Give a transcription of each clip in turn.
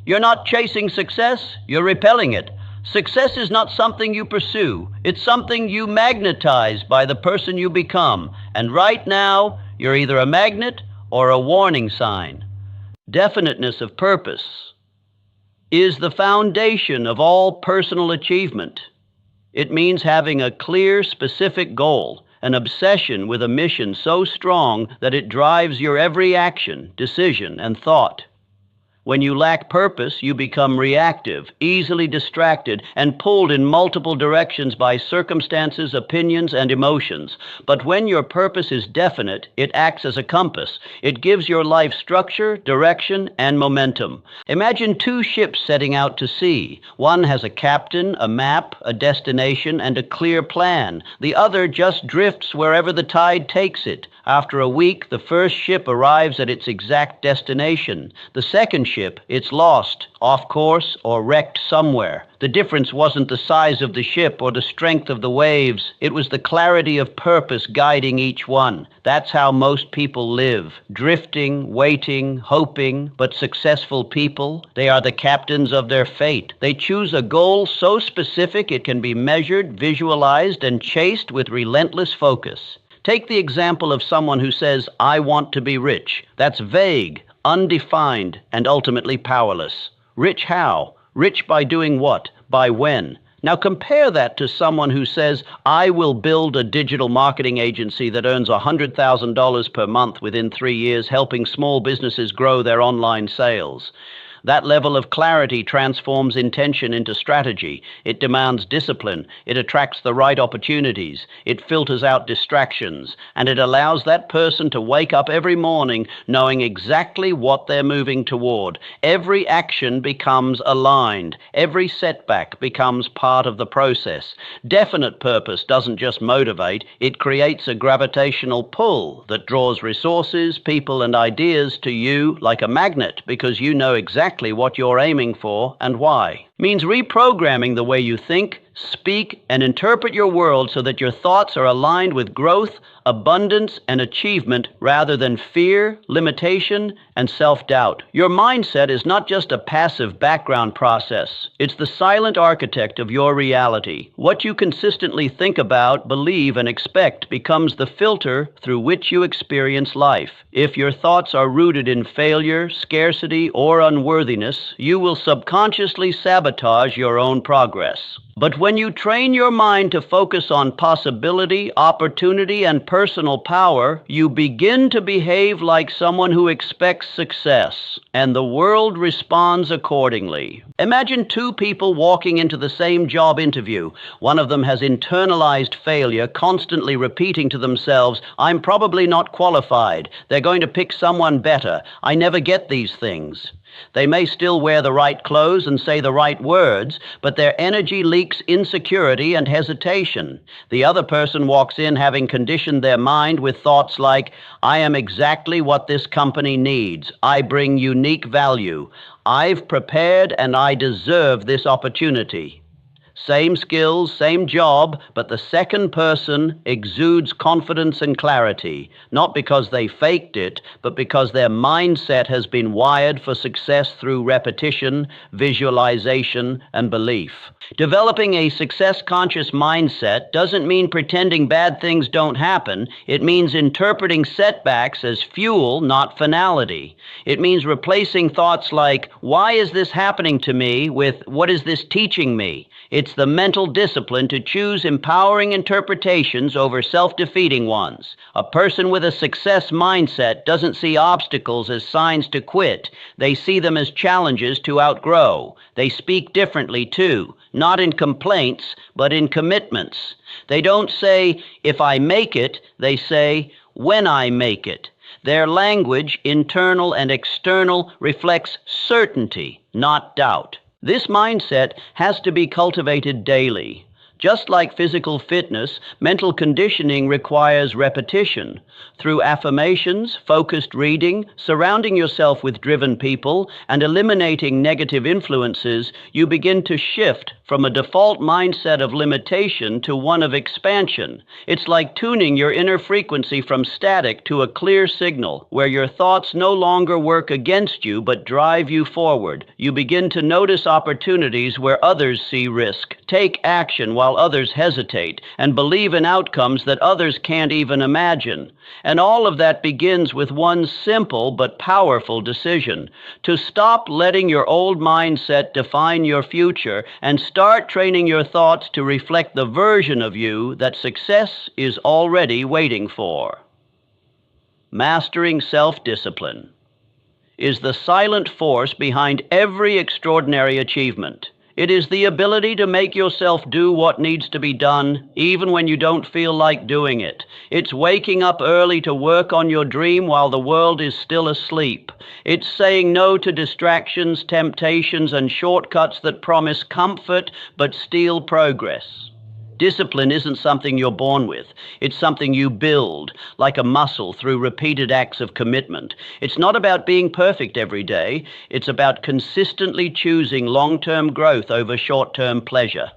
You're not chasing success, you're repelling it. Success is not something you pursue, it's something you magnetize by the person you become. And right now, you're either a magnet or a warning sign. Definiteness of purpose is the foundation of all personal achievement. It means having a clear, specific goal, an obsession with a mission so strong that it drives your every action, decision, and thought. When you lack purpose, you become reactive, easily distracted, and pulled in multiple directions by circumstances, opinions, and emotions. But when your purpose is definite, it acts as a compass. It gives your life structure, direction, and momentum. Imagine two ships setting out to sea. One has a captain, a map, a destination, and a clear plan. The other just drifts wherever the tide takes it. After a week, the first ship arrives at its exact destination. The second ship, it's lost, off course, or wrecked somewhere. The difference wasn't the size of the ship or the strength of the waves. It was the clarity of purpose guiding each one. That's how most people live. Drifting, waiting, hoping, but successful people, they are the captains of their fate. They choose a goal so specific it can be measured, visualized, and chased with relentless focus. Take the example of someone who says, "I want to be rich." That's vague, undefined, and ultimately powerless. Rich how? Rich by doing what? By when? Now compare that to someone who says, "I will build a digital marketing agency that earns $100,000 per month within 3 years, helping small businesses grow their online sales." That level of clarity transforms intention into strategy. It demands discipline. It attracts the right opportunities. It filters out distractions. And it allows that person to wake up every morning knowing exactly what they're moving toward. Every action becomes aligned. Every setback becomes part of the process. Definite purpose doesn't just motivate, it creates a gravitational pull that draws resources, people, and ideas to you like a magnet because you know exactly what you're aiming for and why. Means reprogramming the way you think, speak, and interpret your world so that your thoughts are aligned with growth, abundance, and achievement rather than fear, limitation, and self-doubt. Your mindset is not just a passive background process. It's the silent architect of your reality. What you consistently think about, believe, and expect becomes the filter through which you experience life. If your thoughts are rooted in failure, scarcity, or unworthiness, you will subconsciously sabotage your own progress. But when you train your mind to focus on possibility, opportunity, and personal power, you begin to behave like someone who expects success, and the world responds accordingly. Imagine two people walking into the same job interview. One of them has internalized failure, constantly repeating to themselves, "I'm probably not qualified. They're going to pick someone better. I never get these things." They may still wear the right clothes and say the right words, but their energy leaks insecurity and hesitation. The other person walks in having conditioned their mind with thoughts like, "I am exactly what this company needs. I bring unique value. I've prepared and I deserve this opportunity." Same skills, same job, but the second person exudes confidence and clarity, not because they faked it, but because their mindset has been wired for success through repetition, visualization, and belief. Developing a success-conscious mindset doesn't mean pretending bad things don't happen. It means interpreting setbacks as fuel, not finality. It means replacing thoughts like, "Why is this happening to me?" with, "What is this teaching me?" It's the mental discipline to choose empowering interpretations over self-defeating ones. A person with a success mindset doesn't see obstacles as signs to quit. They see them as challenges to outgrow. They speak differently, too, not in complaints, but in commitments. They don't say, "If I make it," they say, "When I make it." Their language, internal and external, reflects certainty, not doubt. This mindset has to be cultivated daily. Just like physical fitness, mental conditioning requires repetition. Through affirmations, focused reading, surrounding yourself with driven people, and eliminating negative influences, you begin to shift from a default mindset of limitation to one of expansion. It's like tuning your inner frequency from static to a clear signal, where your thoughts no longer work against you but drive you forward. You begin to notice opportunities where others see risk, take action while others hesitate, and believe in outcomes that others can't even imagine. And all of that begins with one simple but powerful decision: to stop letting your old mindset define your future and start training your thoughts to reflect the version of you that success is already waiting for. Mastering self-discipline is the silent force behind every extraordinary achievement. It is the ability to make yourself do what needs to be done, even when you don't feel like doing it. It's waking up early to work on your dream while the world is still asleep. It's saying no to distractions, temptations, and shortcuts that promise comfort but steal progress. Discipline isn't something you're born with. It's something you build, like a muscle, through repeated acts of commitment. It's not about being perfect every day. It's about consistently choosing long-term growth over short-term pleasure.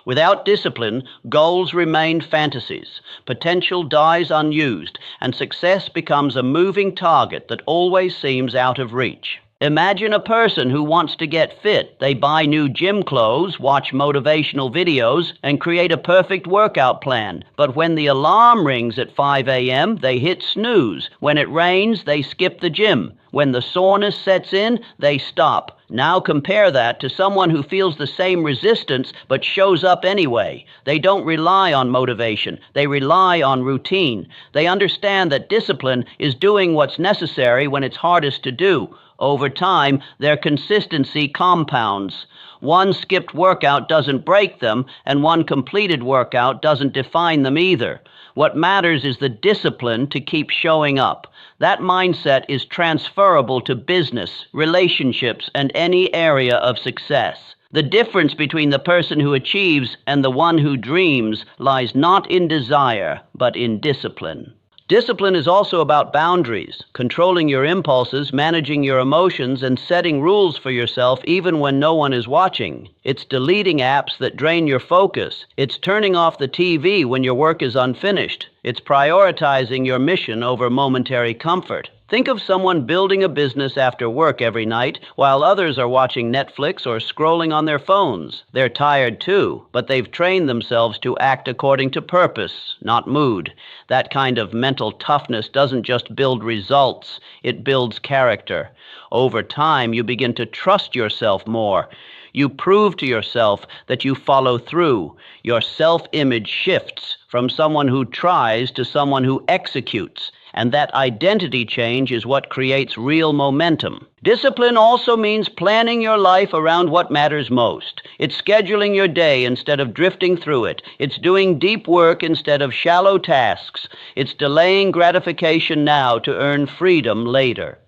Without discipline, goals remain fantasies, potential dies unused, and success becomes a moving target that always seems out of reach. Imagine a person who wants to get fit. They buy new gym clothes, watch motivational videos, and create a perfect workout plan. But when the alarm rings at 5 a.m., they hit snooze. When it rains, they skip the gym. When the soreness sets in, they stop. Now compare that to someone who feels the same resistance but shows up anyway. They don't rely on motivation. They rely on routine. They understand that discipline is doing what's necessary when it's hardest to do. Over time, their consistency compounds. One skipped workout doesn't break them, and one completed workout doesn't define them either. What matters is the discipline to keep showing up. That mindset is transferable to business, relationships, and any area of success. The difference between the person who achieves and the one who dreams lies not in desire, but in discipline. Discipline is also about boundaries, controlling your impulses, managing your emotions, and setting rules for yourself even when no one is watching. It's deleting apps that drain your focus. It's turning off the TV when your work is unfinished. It's prioritizing your mission over momentary comfort. Think of someone building a business after work every night while others are watching Netflix or scrolling on their phones. They're tired too, but they've trained themselves to act according to purpose, not mood. That kind of mental toughness doesn't just build results, it builds character. Over time, you begin to trust yourself more. You prove to yourself that you follow through. Your self-image shifts from someone who tries to someone who executes. And that identity change is what creates real momentum. Discipline also means planning your life around what matters most. It's scheduling your day instead of drifting through it. It's doing deep work instead of shallow tasks. It's delaying gratification now to earn freedom later.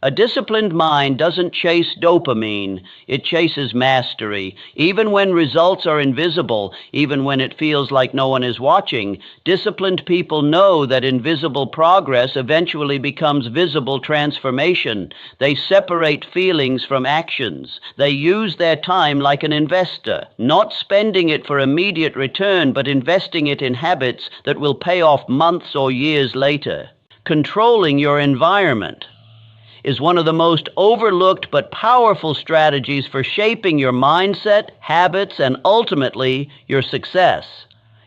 A disciplined mind doesn't chase dopamine, it chases mastery. Even when results are invisible, even when it feels like no one is watching, disciplined people know that invisible progress eventually becomes visible transformation. They separate feelings from actions. They use their time like an investor, not spending it for immediate return, but investing it in habits that will pay off months or years later. Controlling your environment is one of the most overlooked but powerful strategies for shaping your mindset, habits, and ultimately your success.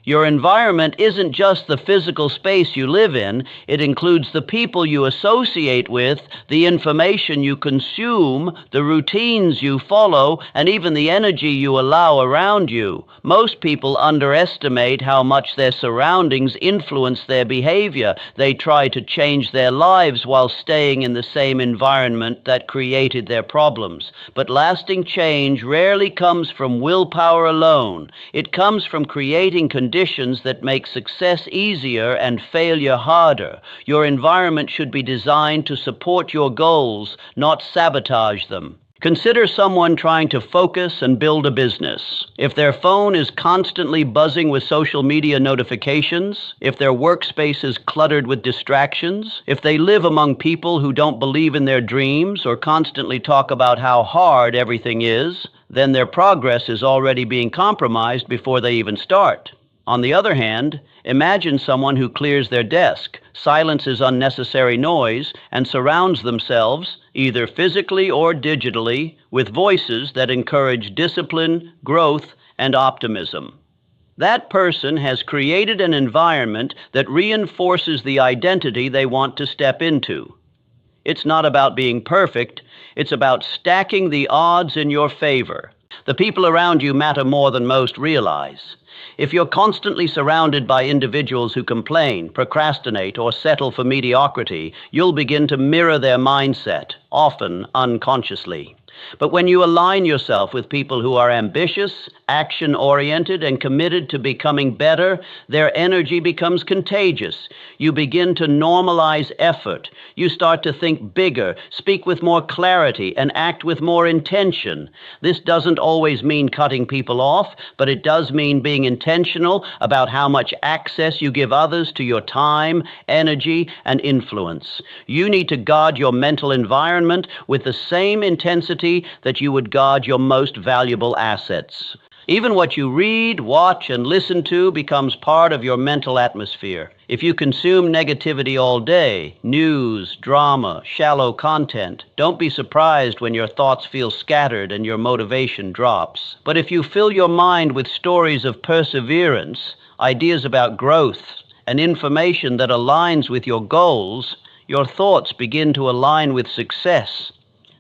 Your environment isn't just the physical space you live in, it includes the people you associate with, the information you consume, the routines you follow, and even the energy you allow around you. Most people underestimate how much their surroundings influence their behavior. They try to change their lives while staying in the same environment that created their problems. But lasting change rarely comes from willpower alone. It comes from creating conditions that make success easier and failure harder. Your environment should be designed to support your goals, not sabotage them. Consider someone trying to focus and build a business. If their phone is constantly buzzing with social media notifications, if their workspace is cluttered with distractions, if they live among people who don't believe in their dreams or constantly talk about how hard everything is, then their progress is already being compromised before they even start. On the other hand, imagine someone who clears their desk, silences unnecessary noise, and surrounds themselves, either physically or digitally, with voices that encourage discipline, growth, and optimism. That person has created an environment that reinforces the identity they want to step into. It's not about being perfect, it's about stacking the odds in your favor. The people around you matter more than most realize. If you're constantly surrounded by individuals who complain, procrastinate, or settle for mediocrity, you'll begin to mirror their mindset, often unconsciously. But when you align yourself with people who are ambitious, action-oriented, and committed to becoming better, their energy becomes contagious. You begin to normalize effort. You start to think bigger, speak with more clarity, and act with more intention. This doesn't always mean cutting people off, but it does mean being intentional about how much access you give others to your time, energy, and influence. You need to guard your mental environment with the same intensity that you would guard your most valuable assets. Even what you read, watch, and listen to becomes part of your mental atmosphere. If you consume negativity all day, news, drama, shallow content, don't be surprised when your thoughts feel scattered and your motivation drops. But if you fill your mind with stories of perseverance, ideas about growth, and information that aligns with your goals, your thoughts begin to align with success.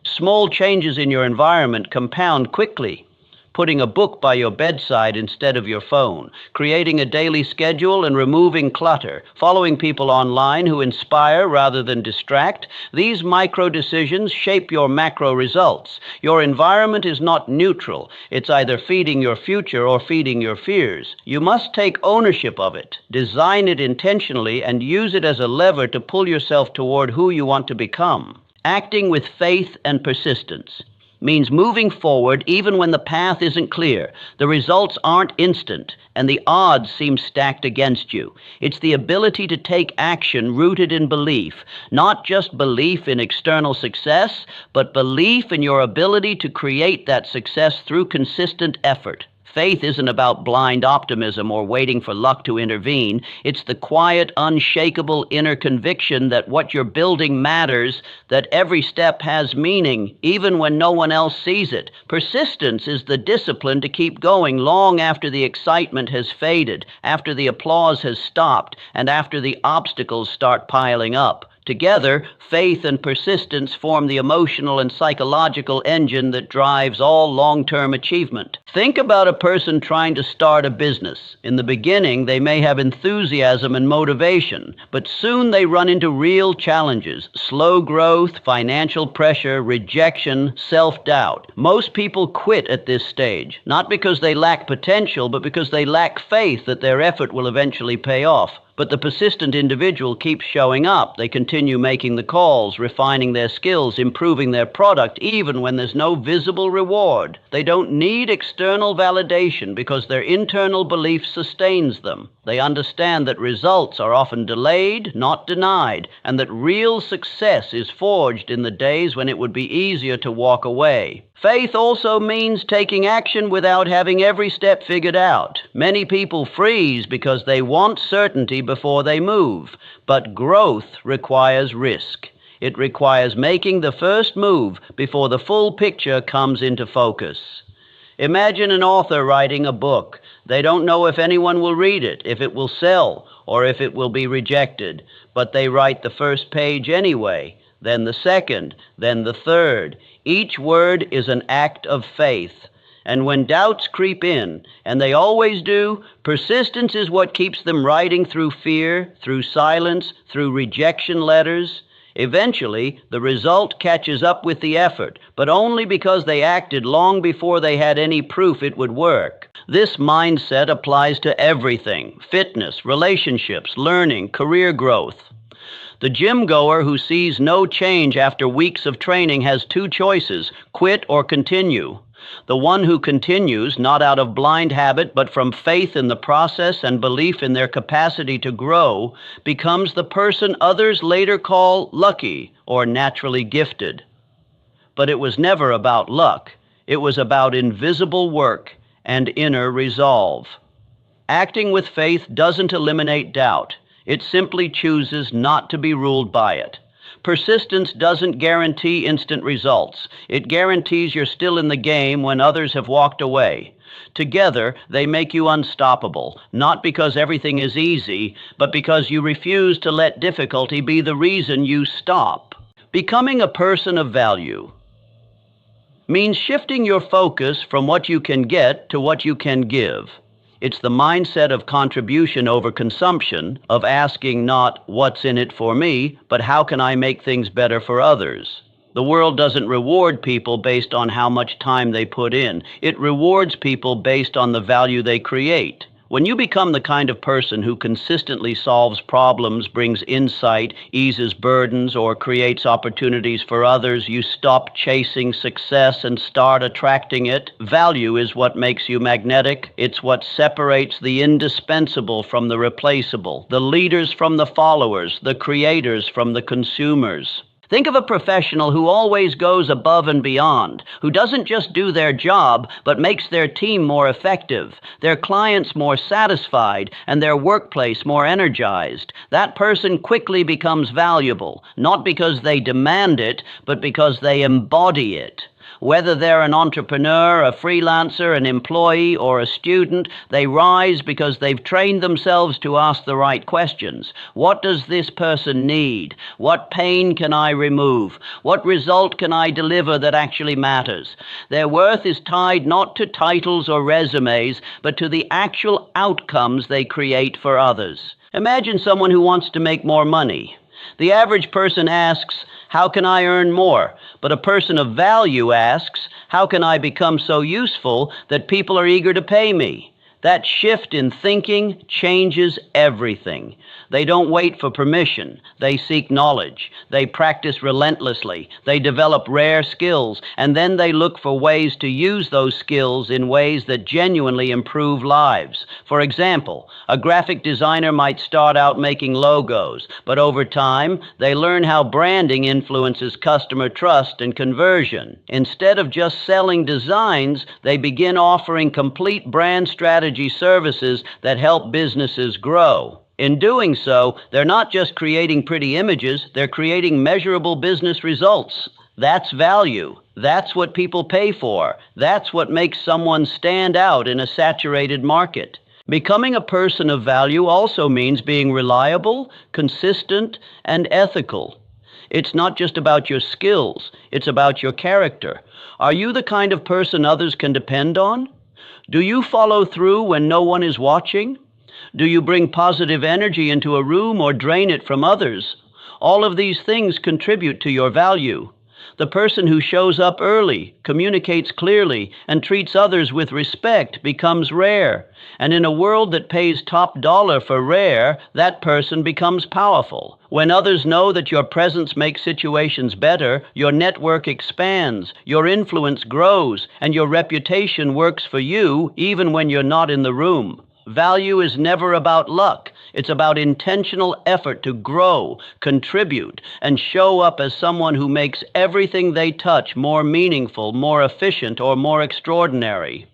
Small changes in your environment compound quickly. Putting a book by your bedside instead of your phone, creating a daily schedule and removing clutter, following people online who inspire rather than distract, these micro decisions shape your macro results. Your environment is not neutral. It's either feeding your future or feeding your fears. You must take ownership of it, design it intentionally, and use it as a lever to pull yourself toward who you want to become. Acting with faith and persistence means moving forward even when the path isn't clear, the results aren't instant, and the odds seem stacked against you. It's the ability to take action rooted in belief, not just belief in external success, but belief in your ability to create that success through consistent effort. Faith isn't about blind optimism or waiting for luck to intervene. It's the quiet, unshakable inner conviction that what you're building matters, that every step has meaning, even when no one else sees it. Persistence is the discipline to keep going long after the excitement has faded, after the applause has stopped, and after the obstacles start piling up. Together, faith and persistence form the emotional and psychological engine that drives all long-term achievement. Think about a person trying to start a business. In the beginning, they may have enthusiasm and motivation, but soon they run into real challenges: slow growth, financial pressure, rejection, self-doubt. Most people quit at this stage, not because they lack potential, but because they lack faith that their effort will eventually pay off. But the persistent individual keeps showing up. They continue making the calls, refining their skills, improving their product, even when there's no visible reward. They don't need external validation because their internal belief sustains them. They understand that results are often delayed, not denied, and that real success is forged in the days when it would be easier to walk away. Faith also means taking action without having every step figured out. Many people freeze because they want certainty before they move, but growth requires risk. It requires making the first move before the full picture comes into focus. Imagine an author writing a book. They don't know if anyone will read it, if it will sell, or if it will be rejected, but they write the first page anyway, then the second, then the third. Each word is an act of faith. And when doubts creep in, and they always do, persistence is what keeps them writing through fear, through silence, through rejection letters. Eventually, the result catches up with the effort, but only because they acted long before they had any proof it would work. This mindset applies to everything: fitness, relationships, learning, career growth. The gym goer who sees no change after weeks of training has two choices: quit or continue. The one who continues, not out of blind habit, but from faith in the process and belief in their capacity to grow, becomes the person others later call lucky or naturally gifted. But it was never about luck. It was about invisible work and inner resolve. Acting with faith doesn't eliminate doubt. It simply chooses not to be ruled by it. Persistence doesn't guarantee instant results. It guarantees you're still in the game when others have walked away. Together, they make you unstoppable, not because everything is easy, but because you refuse to let difficulty be the reason you stop. Becoming a person of value means shifting your focus from what you can get to what you can give. It's the mindset of contribution over consumption, of asking not what's in it for me, but how can I make things better for others. The world doesn't reward people based on how much time they put in. It rewards people based on the value they create. When you become the kind of person who consistently solves problems, brings insight, eases burdens, or creates opportunities for others, you stop chasing success and start attracting it. Value is what makes you magnetic. It's what separates the indispensable from the replaceable, the leaders from the followers, the creators from the consumers. Think of a professional who always goes above and beyond, who doesn't just do their job, but makes their team more effective, their clients more satisfied, and their workplace more energized. That person quickly becomes valuable, not because they demand it, but because they embody it. Whether they're an entrepreneur, a freelancer, an employee, or a student, they rise because they've trained themselves to ask the right questions. What does this person need? What pain can I remove? What result can I deliver that actually matters? Their worth is tied not to titles or resumes, but to the actual outcomes they create for others. Imagine someone who wants to make more money. The average person asks, how can I earn more? But a person of value asks, how can I become so useful that people are eager to pay me? That shift in thinking changes everything. They don't wait for permission. They seek knowledge. They practice relentlessly. They develop rare skills, and then they look for ways to use those skills in ways that genuinely improve lives. For example, a graphic designer might start out making logos, but over time, they learn how branding influences customer trust and conversion. Instead of just selling designs, they begin offering complete brand strategy services that help businesses grow. In doing so, they're not just creating pretty images, they're creating measurable business results. That's value. That's what people pay for. That's what makes someone stand out in a saturated market. Becoming a person of value also means being reliable, consistent, and ethical. It's not just about your skills, it's about your character. Are you the kind of person others can depend on? Do you follow through when no one is watching? Do you bring positive energy into a room or drain it from others? All of these things contribute to your value. The person who shows up early, communicates clearly, and treats others with respect becomes rare. And in a world that pays top dollar for rare, that person becomes powerful. When others know that your presence makes situations better, your network expands, your influence grows, and your reputation works for you even when you're not in the room. Value is never about luck. It's about intentional effort to grow, contribute, and show up as someone who makes everything they touch more meaningful, more efficient, or more extraordinary.